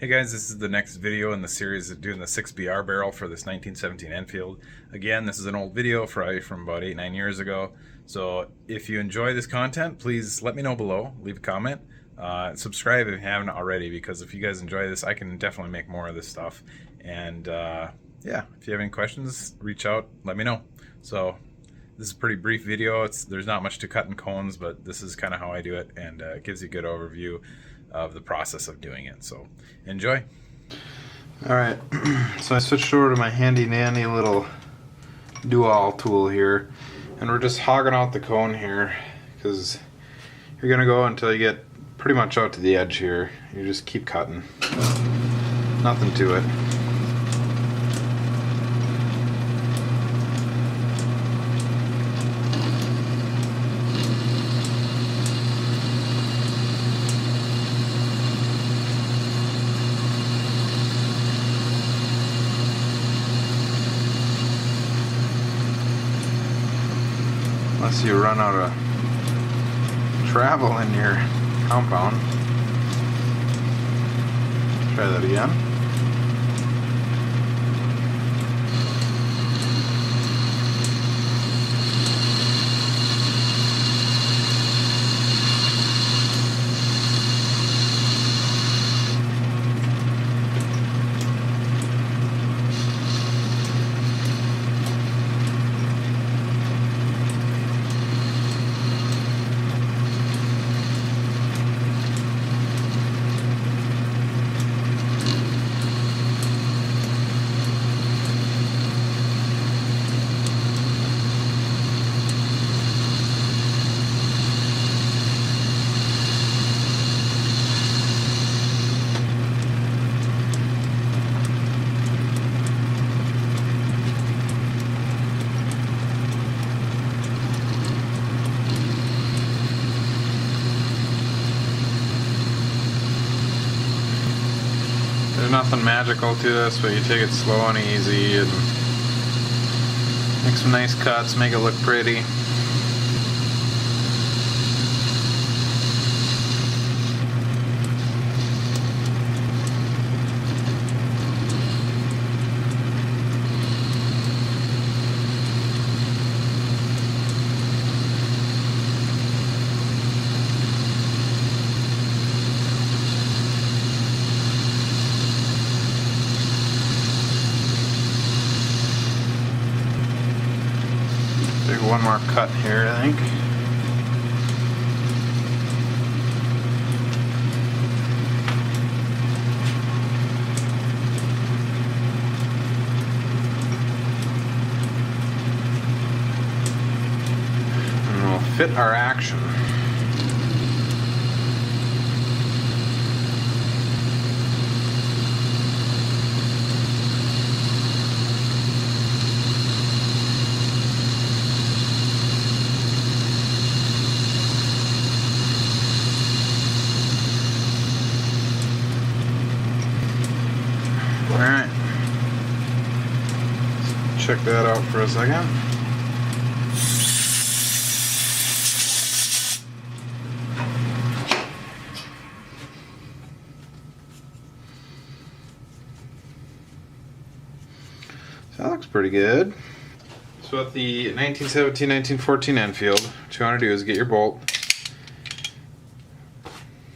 Hey guys, this is the next video in the series of doing the 6BR barrel for this 1917 Enfield. Again, this is an old video from about 8-9 years ago. So if you enjoy this content, please let me know below, leave a comment, subscribe if you haven't already, because if you guys enjoy this, I can definitely make more of this stuff. And yeah, if you have any questions, reach out, let me know. So this is a pretty brief video. There's not much to cut in cones, but this is kind of how I do it, and it gives you a good overview of the process of doing it. So enjoy. Alright, so I switched over to my handy dandy little do-all tool here, and we're just hogging out the cone here because you're gonna go until you get pretty much out to the edge here. You just keep cutting, nothing to it. Unless you run out of travel in your compound. Try that again. There's nothing magical to this, but you take it slow and easy and make some nice cuts, make it look pretty. One more cut here, I think. And we'll fit our action. Alright, check that out for a second. So that looks pretty good. So at the 1917-1914 Enfield, what you want to do is get your bolt,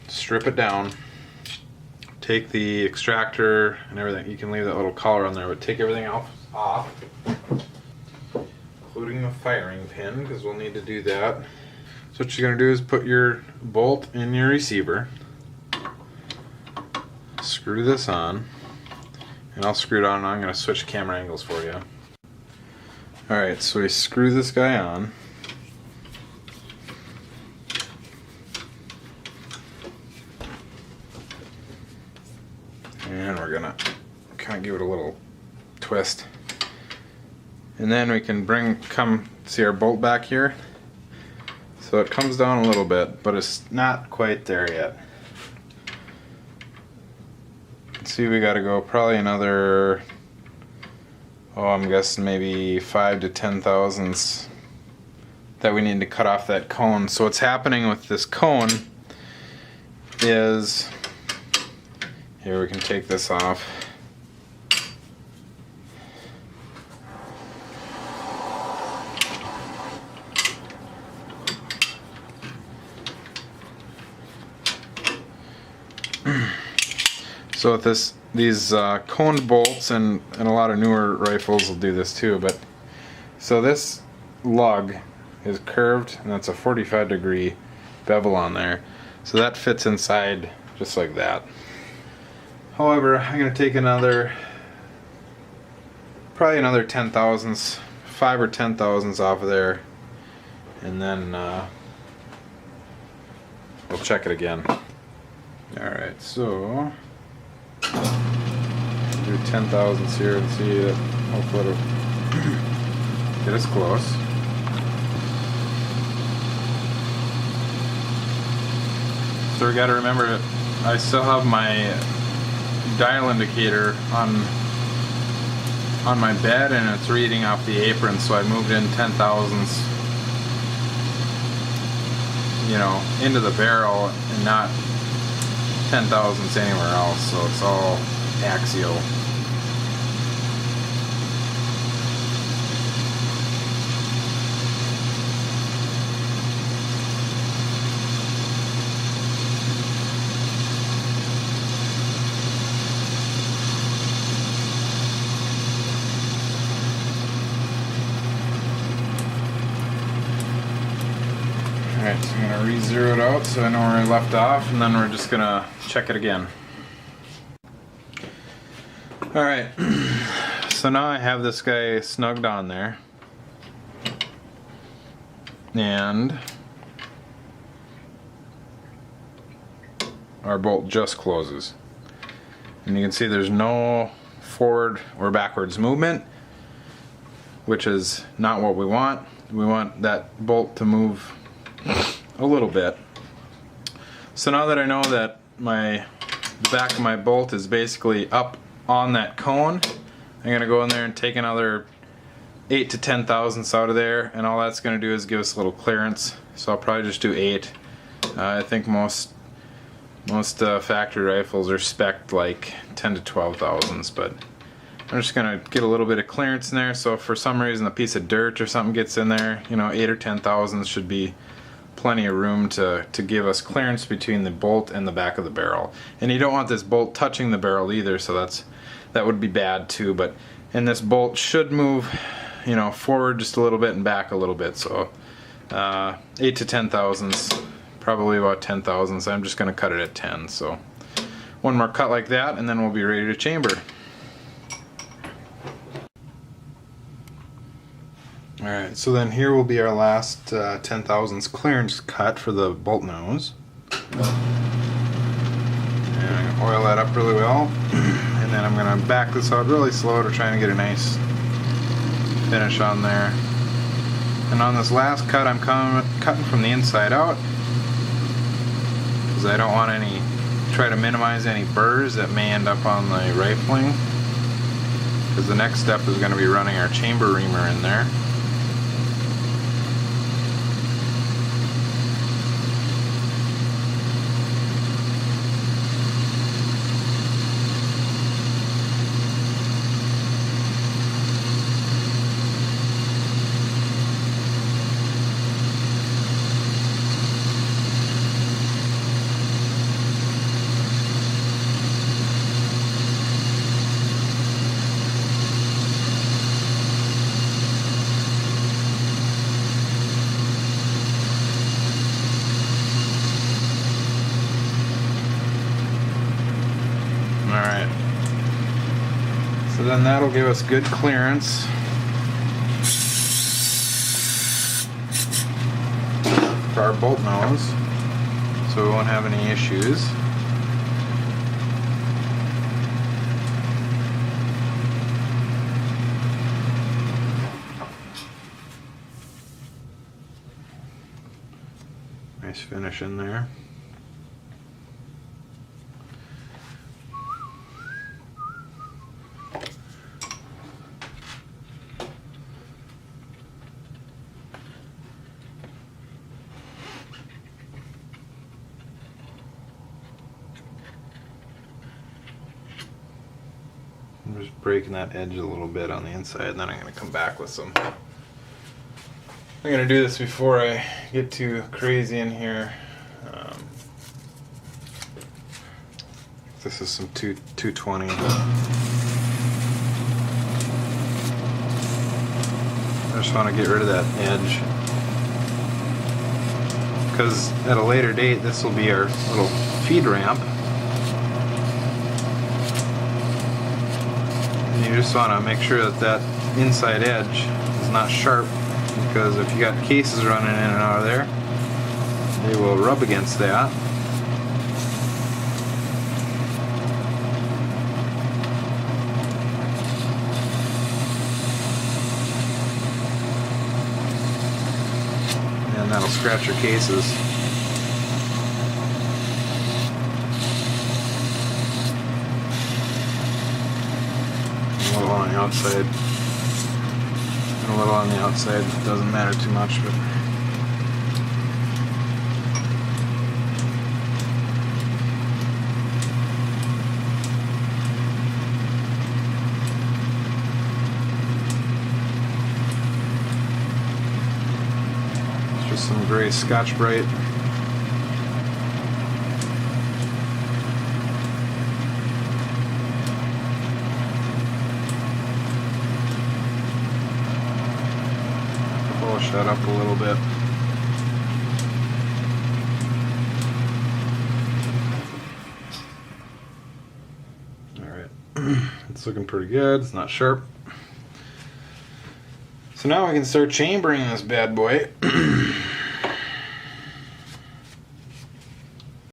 strip it down, take the extractor and everything. You can leave that little collar on there, but take everything off, including the firing pin, because we'll need to do that. So what you're going to do is put your bolt in your receiver, screw this on, and I'll screw it on, and I'm going to switch camera angles for you. Alright, so we screw this guy on. And we're gonna kind of give it a little twist. And then we can come see our bolt back here. So it comes down a little bit, but it's not quite there yet. Let's see, we gotta go probably another, I'm guessing maybe 5 to 10 thousandths that we need to cut off that cone. So what's happening with this cone is Here we can take this off. So with these coned bolts, and a lot of newer rifles will do this too, but so this lug is curved, and that's a 45-degree bevel on there. So that fits inside just like that. However, I'm going to take probably another 10 thousandths, 5 or 10 thousandths off of there, and then we'll check it again. Alright, so do 10 thousandths here and see that hopefully it'll get us close. So we got to remember that I still have my dial indicator on my bed, and it's reading off the apron, so I moved in 10 thousandths, you know, into the barrel and not 10 thousandths anywhere else, so it's all axial. Alright, so I'm going to re-zero it out so I know where I left off, and then we're just going to check it again. Alright, so now I have this guy snugged on there, and our bolt just closes. And you can see there's no forward or backwards movement, which is not what we want. We want that bolt to move a little bit. So now that I know that the back of my bolt is basically up on that cone, I'm going to go in there and take another 8 to 10 thousandths out of there, and all that's going to do is give us a little clearance. So I'll probably just do 8. I think most factory rifles are spec'd like 10 to 12 thousandths, but I'm just going to get a little bit of clearance in there. So if for some reason a piece of dirt or something gets in there, you know, 8 or 10 thousandths should be plenty of room to give us clearance between the bolt and the back of the barrel. And you don't want this bolt touching the barrel either, so that would be bad too. And this bolt should move, you know, forward just a little bit and back a little bit. So 8 to 10 thousandths, probably about 10 thousandths. I'm just going to cut it at 10. So one more cut like that, and then we'll be ready to chamber. Alright, so then here will be our last 10 thousandths clearance cut for the bolt nose. And I'm going to oil that up really well. And then I'm going to back this out really slow to try and get a nice finish on there. And on this last cut, I'm cutting from the inside out, because I don't want try to minimize any burrs that may end up on the rifling. Because the next step is going to be running our chamber reamer in there. Alright, so then that'll give us good clearance for our bolt nose, so we won't have any issues. Nice finish in there. I'm just breaking that edge a little bit on the inside, and then I'm going to come back with some. I'm going to do this before I get too crazy in here. This is some 220. I just want to get rid of that edge, because at a later date this will be our little feed ramp. And you just want to make sure that that inside edge is not sharp, because if you got cases running in and out of there, they will rub against that. And that'll scratch your cases. A little on the outside. And a little on the outside. It doesn't matter too much, but some gray Scotch-Brite. Polish that up a little bit. Alright, it's looking pretty good. It's not sharp. So now we can start chambering this bad boy.